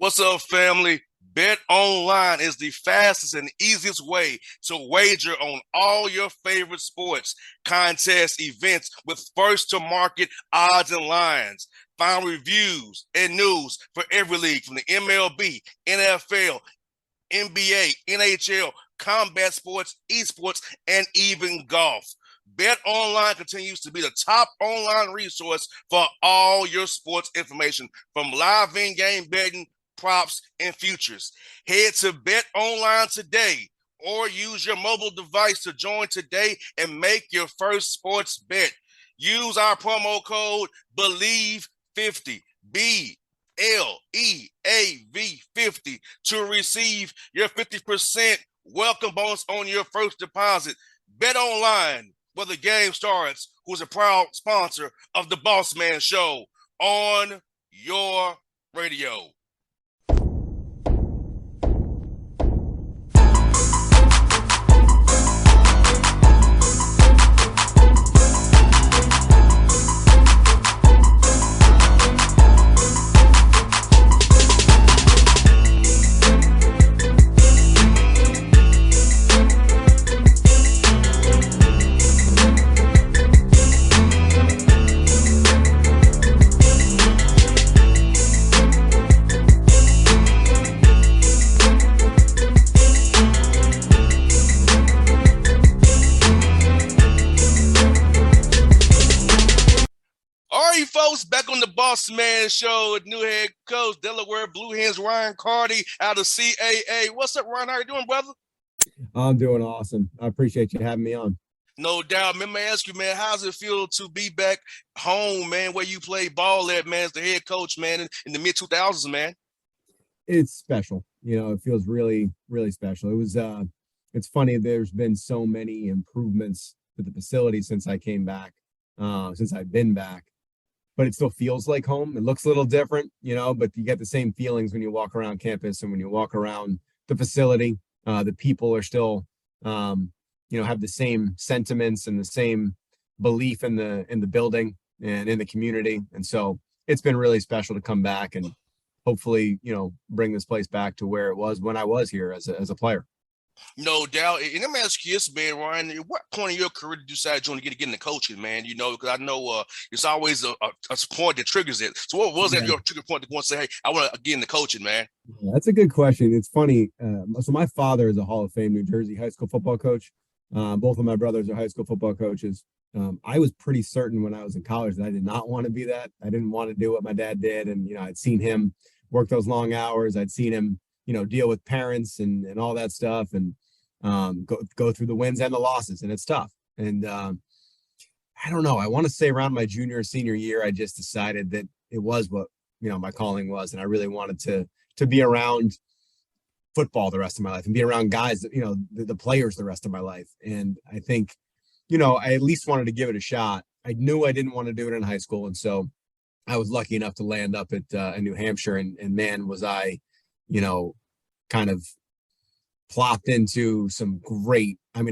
What's up, family? Bet online is the fastest and easiest way to wager on all your favorite sports, contests, events with first to market odds and lines. Find reviews and news for every league from the MLB, NFL, NBA, NHL, combat sports, esports, and even golf. Bet Online continues to be the top online resource for all your sports information, from live in-game betting, props, and futures. Head to Bet Online today or use your mobile device to join today and make your first sports bet. Use our promo code BELIEVE50, BLEAV50, to receive your 50% welcome bonus on your first deposit. Bet Online, where the game starts, who's a proud sponsor of the Bossman Show on your radio. All right, folks, back on the Bossman Show with new head coach, Delaware Blue Hens, Ryan Carty out of CAA. What's up, Ryan? How you doing, brother? I'm doing awesome. I appreciate you having me on. No doubt. Man, may I ask you, man, how's it feel to be back home, man, where you play ball at, man, as the head coach, man, in the mid-2000s, man? It's special. It feels really, really special. It's funny. There's been so many improvements to the facility since I came back, since I've been back, but it still feels like home. It looks a little different, but you get the same feelings when you walk around campus and when you walk around the facility. The people are still, have the same sentiments and the same belief in the building and in the community. And so it's been really special to come back and hopefully, bring this place back to where it was when I was here as a player. No doubt. And let me ask you this, man, Ryan. At what point in your career did you decide you want to get into coaching, man? Because I know it's always a point that triggers it. So what was that your trigger point to go and say, hey, I want to get into coaching, man? Yeah, that's a good question. It's funny. So my father is a Hall of Fame New Jersey high school football coach. Both of my brothers are high school football coaches. I was pretty certain when I was in college that I did not want to be that. I didn't want to do what my dad did. And, I'd seen him work those long hours. I'd seen him, deal with parents and all that stuff and go through the wins and the losses. And it's tough. And I don't know. I want to say around my junior or senior year, I just decided that it was what, my calling was. And I really wanted to be around football the rest of my life and be around guys, the players the rest of my life. And I think, I at least wanted to give it a shot. I knew I didn't want to do it in high school. And so I was lucky enough to land up at in New Hampshire. And man, was I, kind of plopped into a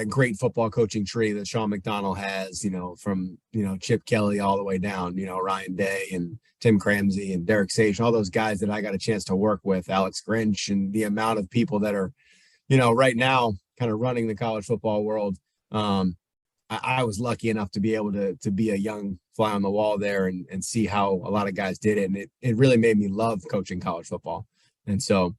great football coaching tree that Sean McDonald has, from, Chip Kelly all the way down, Ryan Day and Tim Cramsey and Derek Sage, all those guys that I got a chance to work with, Alex Grinch, and the amount of people that are, right now kind of running the college football world. I was lucky enough to be able to be a young fly on the wall there and see how a lot of guys did it. And it really made me love coaching college football. And so,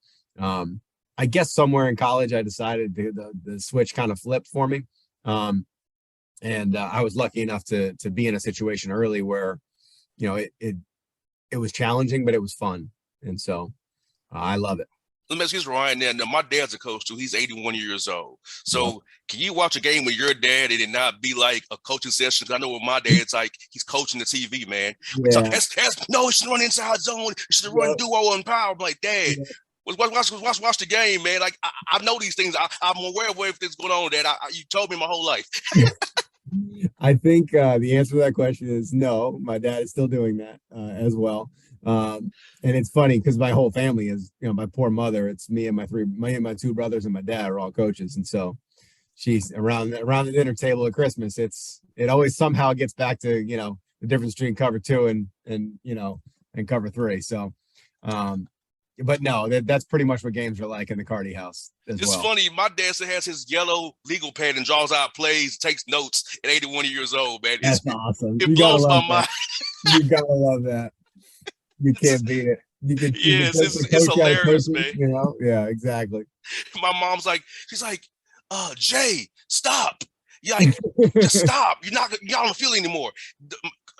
I guess somewhere in college, I decided the switch kind of flipped for me. And I was lucky enough to be in a situation early where, it was challenging, but it was fun. And so I love it. Let me ask you, Ryan. Now, my dad's a coach too. He's 81 years old. So can you watch a game with your dad and it not be like a coaching session? I know with my dad, it's like he's coaching the TV, man. Yeah. No, he should run inside zone. He should run duo and power. I'm like, Dad, watch the game, man. Like, I know these things. I'm aware of everything's going on, Dad. You told me my whole life. I think the answer to that question is no. My dad is still doing that as well. And it's funny because my whole family is, my poor mother, it's me and my two brothers and my dad are all coaches. And so she's around the dinner table at Christmas. It always somehow gets back to, the difference between cover 2 and cover 3. So but no, that's pretty much what games are like in the Carty house as It's well. funny. My dad still has his yellow legal pad and draws out plays, takes notes at 81 years old, man. That's awesome. It You gotta blows my love mind. that. You gotta love that. You It's, can't beat it. You can yes, take the it's coach out of hilarious, coaching, man. you know? Yeah, exactly. My mom's like, she's like, Jay, stop. Yeah, like, just stop. You're not on the field anymore.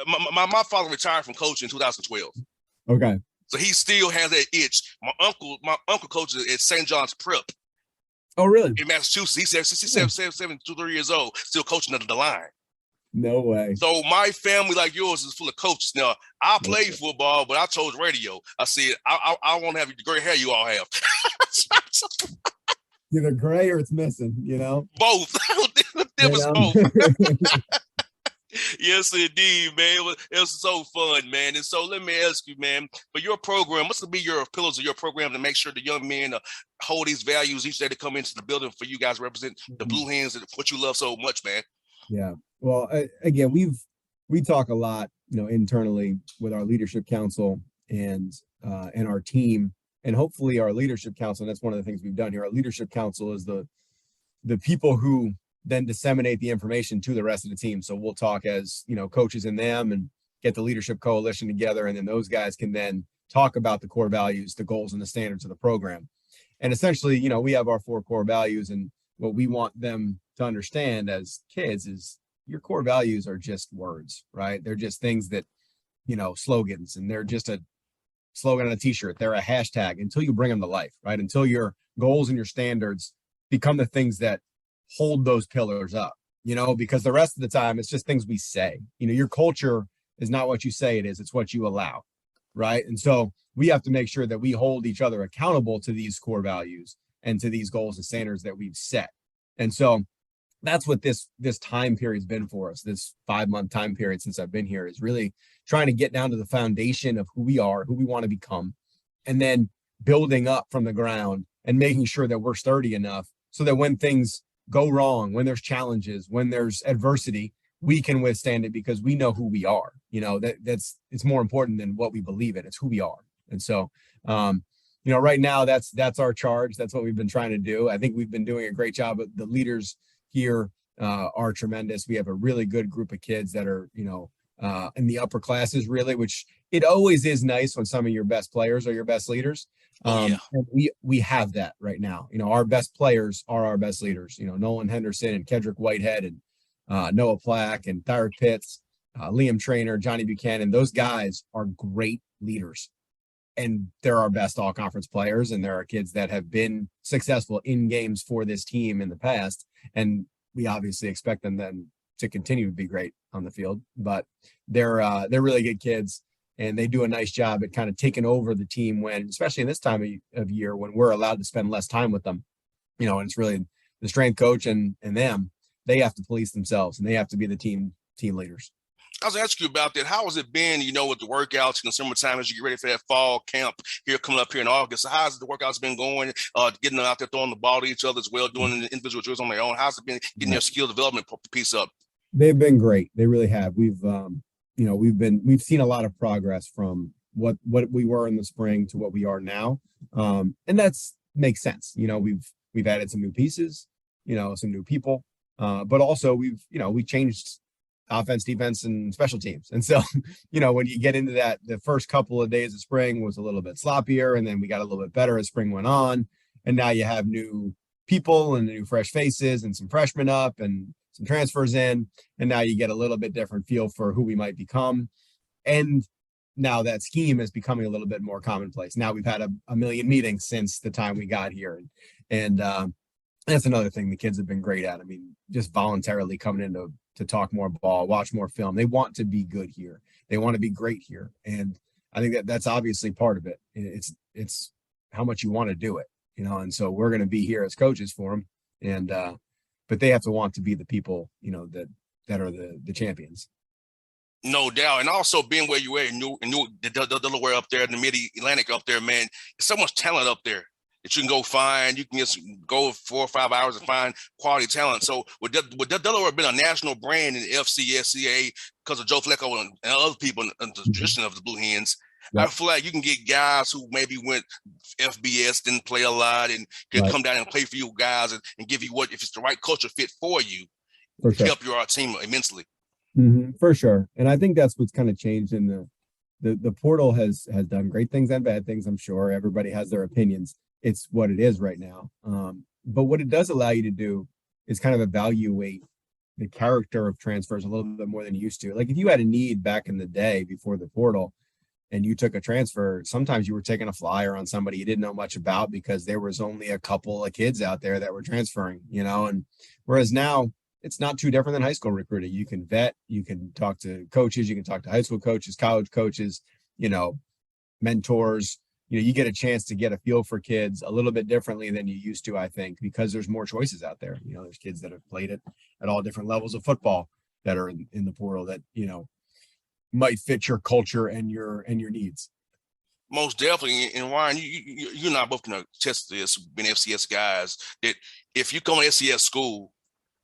My father retired from coaching in 2012. Okay. So he still has that itch. My uncle coaches at St. John's Prep Oh, really? in Massachusetts. He's Hmm. 72 years old, still coaching under the line. No way. So my family, like yours, is full of coaches. Now, I played Okay. football, but I chose radio. I said, I want to have the gray hair you all have. Either gray or it's missing, you know? Both. There You was know? both. Yes, indeed, man. It was so fun, man. And so let me ask you, man, for your program, what's going to be your pillars of your program to make sure the young men hold these values each day to come into the building for you guys to represent the Blue Hens and what you love so much, man? Yeah. Well, again, we talk a lot, internally with our leadership council and our team, and hopefully our leadership council. And that's one of the things we've done here. Our leadership council is the people who then disseminate the information to the rest of the team. So we'll talk as, coaches and them and get the leadership coalition together. And then those guys can then talk about the core values, the goals and the standards of the program. And essentially, we have our 4 core values, and what we want them to understand as kids is your core values are just words, right? They're just things that, slogans, and they're just a slogan on a t-shirt. They're a hashtag until you bring them to life, right? Until your goals and your standards become the things that hold those pillars up, because the rest of the time it's just things we say. Your culture is not what you say it is, it's what you allow, right? And so we have to make sure that we hold each other accountable to these core values and to these goals and standards that we've set. And so that's what this time period's been for us. This 5-month time period since I've been here is really trying to get down to the foundation of who we are, who we want to become, and then building up from the ground and making sure that we're sturdy enough so that when things go wrong, when there's challenges, when there's adversity, we can withstand it because we know who we are. That's it's more important than what we believe in. It's who we are. And so, right now that's our charge. That's what we've been trying to do. I think we've been doing a great job. But the leaders here are tremendous. We have a really good group of kids that are, in the upper classes, really, which it always is nice when some of your best players are your best leaders. Oh, yeah. And we have that right now. Our best players are our best leaders. Nolan Henderson and Kedrick Whitehead and Noah Plack and Thyrick Pitts, Liam Trainer, Johnny Buchanan. Those guys are great leaders. And they're our best all conference players. And there are kids that have been successful in games for this team in the past. And we obviously expect them then to continue to be great on the field, but they're really good kids, and they do a nice job at kind of taking over the team when, especially in this time of year, when we're allowed to spend less time with them, and it's really the strength coach and them, they have to police themselves and they have to be the team leaders. I was asking you about that. How has it been, with the workouts in the summertime as you get ready for that fall camp here coming up here in August? So how's the workouts been going? Getting them out there throwing the ball to each other as well, doing the individual drills on their own. How's it been getting your skill development piece up? They've been great. They really have. We've seen a lot of progress from what we were in the spring to what we are now. And that's makes sense. We've added some new pieces, some new people. But also we changed offense, defense, and special teams. And so, when you get into that, the first couple of days of spring was a little bit sloppier, and then we got a little bit better as spring went on. And now you have new people and new fresh faces and some freshmen up and some transfers in, and now you get a little bit different feel for who we might become. And now that scheme is becoming a little bit more commonplace. Now we've had a million meetings since the time we got here. And that's another thing the kids have been great at. I mean, just voluntarily coming in to talk more ball, watch more film. They want to be good here. They want to be great here. And I think that's obviously part of it. It's how much you want to do it, and so we're going to be here as coaches for them. And, but they have to want to be the people, that are the champions. No doubt. And also being where you are in Delaware up there, in the mid-Atlantic up there, man, there's so much talent up there that you can go find. You can just go 4 or 5 hours and find quality talent. So would Delaware been a national brand in the FCS, CAA because of Joe Flacco and other people in the tradition of the Blue Hens? I Yep. feel like you can get guys who maybe went FBS, didn't play a lot, and could Right. come down and play for you guys and give you what, if it's the right culture fit for you, For sure. help your team immensely. For sure. And I think that's what's kind of changed in the portal has done great things and bad things. I'm sure everybody has their opinions. It's what it is right now. But what it does allow you to do is kind of evaluate the character of transfers a little bit more than you used to. Like if you had a need back in the day before the portal and you took a transfer, sometimes you were taking a flyer on somebody you didn't know much about because there was only a couple of kids out there that were transferring, and whereas now it's not too different than high school recruiting. You can vet, you can talk to coaches, you can talk to high school coaches, college coaches, you know, mentors. You get a chance to get a feel for kids a little bit differently than you used to, I think, because there's more choices out there. There's kids that have played it at all different levels of football that are in the portal that, might fit your culture and your needs. Most definitely. And Ryan, you and I both can attest to this, being FCS guys, that if you come to FCS school,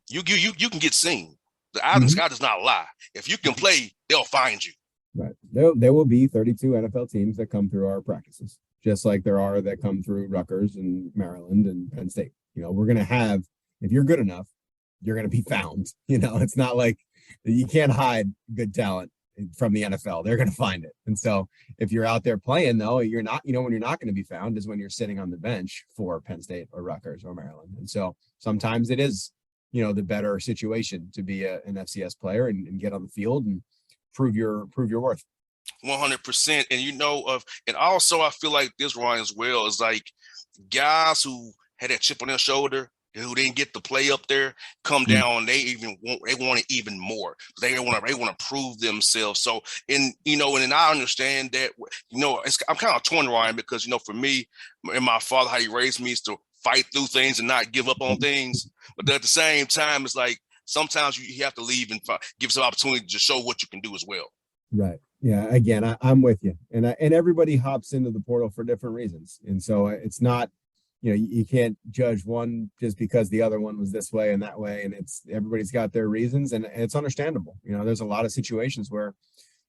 you can get seen. The eye in the sky does not lie. If you can play, they'll find you. Right. There will be 32 NFL teams that come through our practices, just like there are that come through Rutgers and Maryland and Penn State. We're going to have, if you're good enough, you're going to be found. It's not like you can't hide good talent from the NFL. They're going to find it. And so if you're out there playing, though, you're not, when you're not going to be found is when you're sitting on the bench for Penn State or Rutgers or Maryland. And so sometimes it is, the better situation to be an FCS player and get on the field and prove your worth. 100%. And also I feel like this, Ryan, as well, is like guys who had that chip on their shoulder, who didn't get to play up there, come down. They want it even more. They want to prove themselves. So, and I understand that. I'm kind of torn, Ryan, because for me and my father, how he raised me is to fight through things and not give up on things. But at the same time, it's like sometimes you have to leave and give some opportunity to show what you can do as well. Right. Yeah. Again, I'm with you, and everybody hops into the portal for different reasons, and so it's not. You can't judge one just because the other one was this way and that way. And everybody's got their reasons and it's understandable. There's a lot of situations where,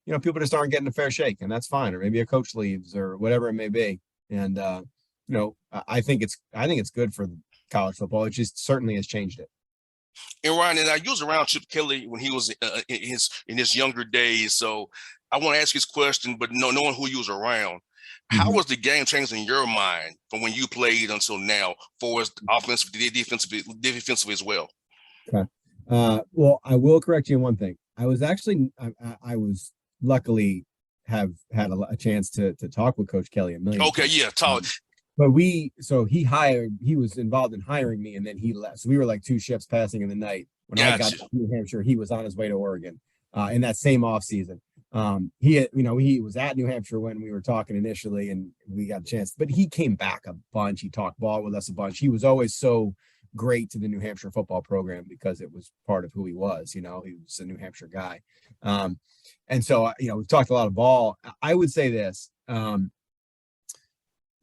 people just aren't getting a fair shake and that's fine. Or maybe a coach leaves or whatever it may be. And, I think it's good for college football. It just certainly has changed it. And Ryan, and I was around Chip Kelly when he was in his younger days. So I want to ask you this question, but knowing who you was around, how was the game changed in your mind from when you played until now, for as offensively, defensively as well? Okay. Well, I will correct you on one thing. I was actually, I was luckily have had a chance to talk with Coach Kelly a million Okay, times. yeah, talk. But he was involved in hiring me and then he left. So we were like two ships passing in the night. When I got to New Hampshire, he was on his way to Oregon in that same off season. He was at New Hampshire when we were talking initially and we got a chance, but he came back a bunch. He talked ball with us a bunch. He was always so great to the New Hampshire football program because it was part of who he was, he was a New Hampshire guy. And so, we've talked a lot of ball. I would say this,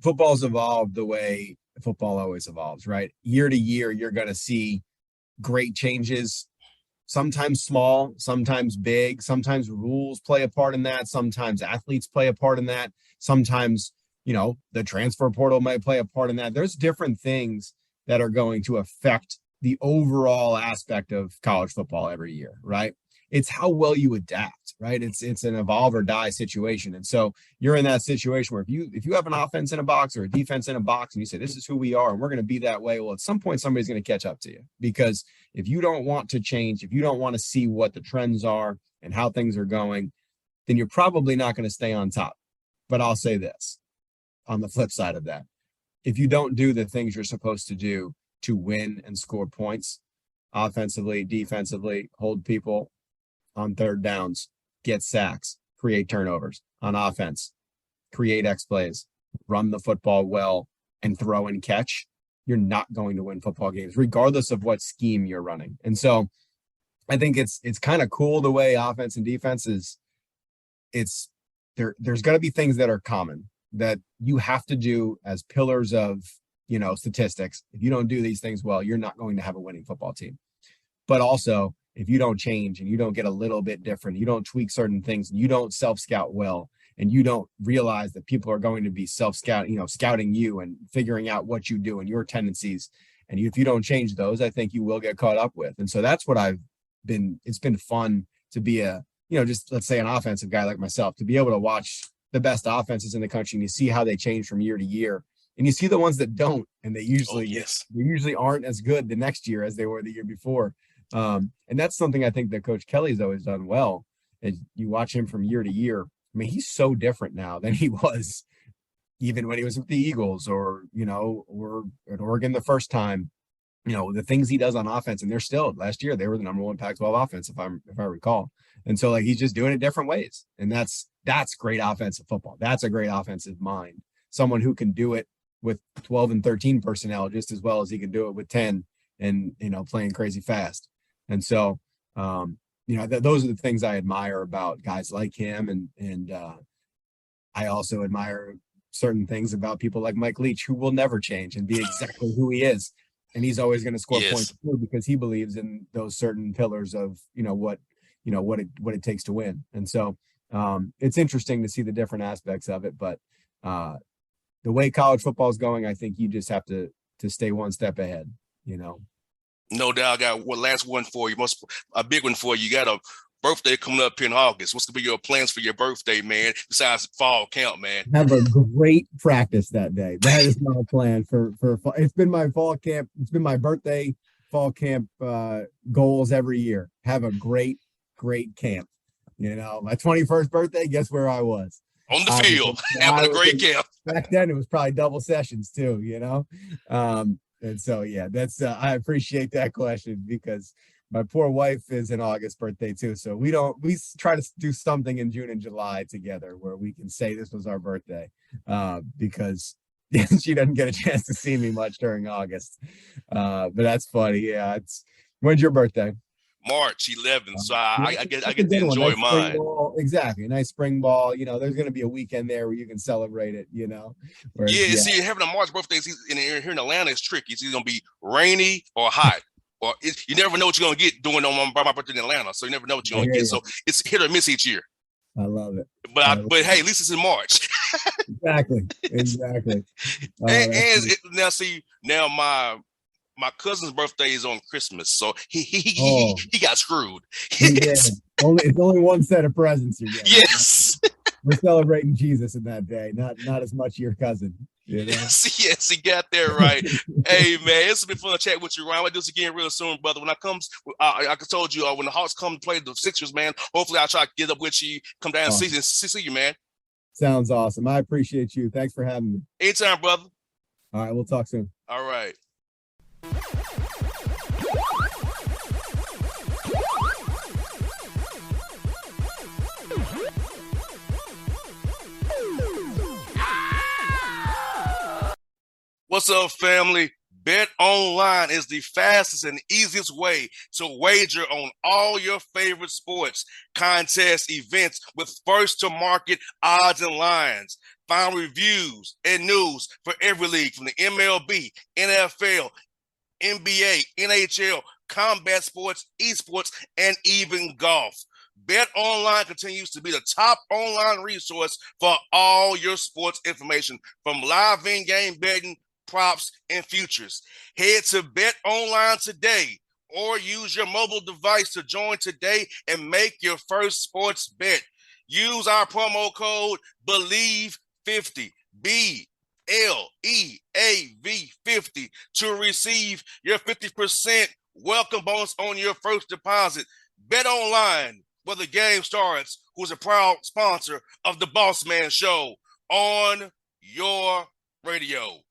football's evolved the way football always evolves, right? Year to year, you're going to see great changes. Sometimes small, sometimes big, sometimes rules play a part in that. Sometimes athletes play a part in that. Sometimes, the transfer portal might play a part in that. There's different things that are going to affect the overall aspect of college football every year, right? It's how well you adapt, right? It's an evolve or die situation. And so you're in that situation where if you have an offense in a box or a defense in a box and you say, this is who we are and we're going to be that way, well, at some point, somebody's going to catch up to you because if you don't want to change, if you don't want to see what the trends are and how things are going, then you're probably not going to stay on top. But I'll say this on the flip side of that, if you don't do the things you're supposed to do to win and score points offensively, defensively, hold people on third downs, get sacks, create turnovers on offense, create X plays, run the football well, and throw and catch, you're not going to win football games, regardless of what scheme you're running. And so I think it's kind of cool the way offense and defense is. There's going to be things that are common that you have to do as pillars of, statistics. If you don't do these things well, you're not going to have a winning football team. But also, if you don't change and you don't get a little bit different, you don't tweak certain things, and you don't self-scout well, and you don't realize that people are going to be scouting you and figuring out what you do and your tendencies. And if you don't change those, I think you will get caught up with. And so that's what it's been fun to be just let's say an offensive guy like myself, to be able to watch the best offenses in the country and you see how they change from year to year. And you see the ones that don't, and they usually aren't as good the next year as they were the year before. And that's something I think that Coach Kelly's always done well. And you watch him from year to year. I mean, he's so different now than he was even when he was with the Eagles or at Oregon the first time. The things he does on offense, and they're still last year they were the number one Pac-12 offense if I recall. And so he's just doing it different ways, and that's great offensive football. That's a great offensive mind. Someone who can do it with 12 and 13 personnel just as well as he can do it with 10 and playing crazy fast. And so those are the things I admire about guys like him, and I also admire certain things about people like Mike Leach, who will never change and be exactly who he is. And he's always going to score points too, because he believes in those certain pillars of what it takes to win. And so it's interesting to see the different aspects of it. But the way college football is going, I think you just have to stay one step ahead. No doubt. I got one last one for you. A big one for you. You got a birthday coming up in August. What's gonna be your plans for your birthday, man? Besides fall camp, man. Have a great practice that day. That is my plan for it's been my fall camp. It's been my birthday fall camp goals every year. Have a great camp. My 21st birthday, guess where I was? On the field, having a great camp. Back then it was probably double sessions too, and so that's I appreciate that question, because my poor wife is an August birthday too. So we try to do something in June and July together where we can say this was our birthday, because she doesn't get a chance to see me much during August. But that's funny. Yeah. When's your birthday? March 11th. So I get to enjoy mine. Exactly. A nice spring ball. There's going to be a weekend there where you can celebrate it, See, having a March birthday here in Atlanta is tricky. It's either going to be rainy or hot. Or you never know what you're going to get doing on my birthday in Atlanta. So you never know what you're going to get. So it's hit or miss each year. I love it. But hey, at least it's in March. Exactly. Now my cousin's birthday is on Christmas, so he got screwed. It's only one set of presents you get. Yes. We're celebrating Jesus in that day, not as much your cousin. Yes, he got that right. Hey, man, it's been fun to chat with you, Ryan. We'll do this again real soon, brother. When I comes, like I told you, when the Hawks come to play the Sixers, man, hopefully I'll try to get up with you, come down and see you, man. Sounds awesome. I appreciate you. Thanks for having me. Anytime, brother. All right, we'll talk soon. All right. What's up, family? Bet Online is the fastest and easiest way to wager on all your favorite sports, contests, events with first-to-market odds and lines. Find reviews and news for every league from the MLB, NFL, NBA, NHL, combat sports, esports, and even golf. Bet Online continues to be the top online resource for all your sports information, from live in-game betting, props, and futures. Head to Bet Online today or use your mobile device to join today and make your first sports bet. Use our promo code BELIEVE50, BLEAV50, to receive your 50% welcome bonus on your first deposit. Bet Online, where the game starts, who's a proud sponsor of the Bossman Show on your radio.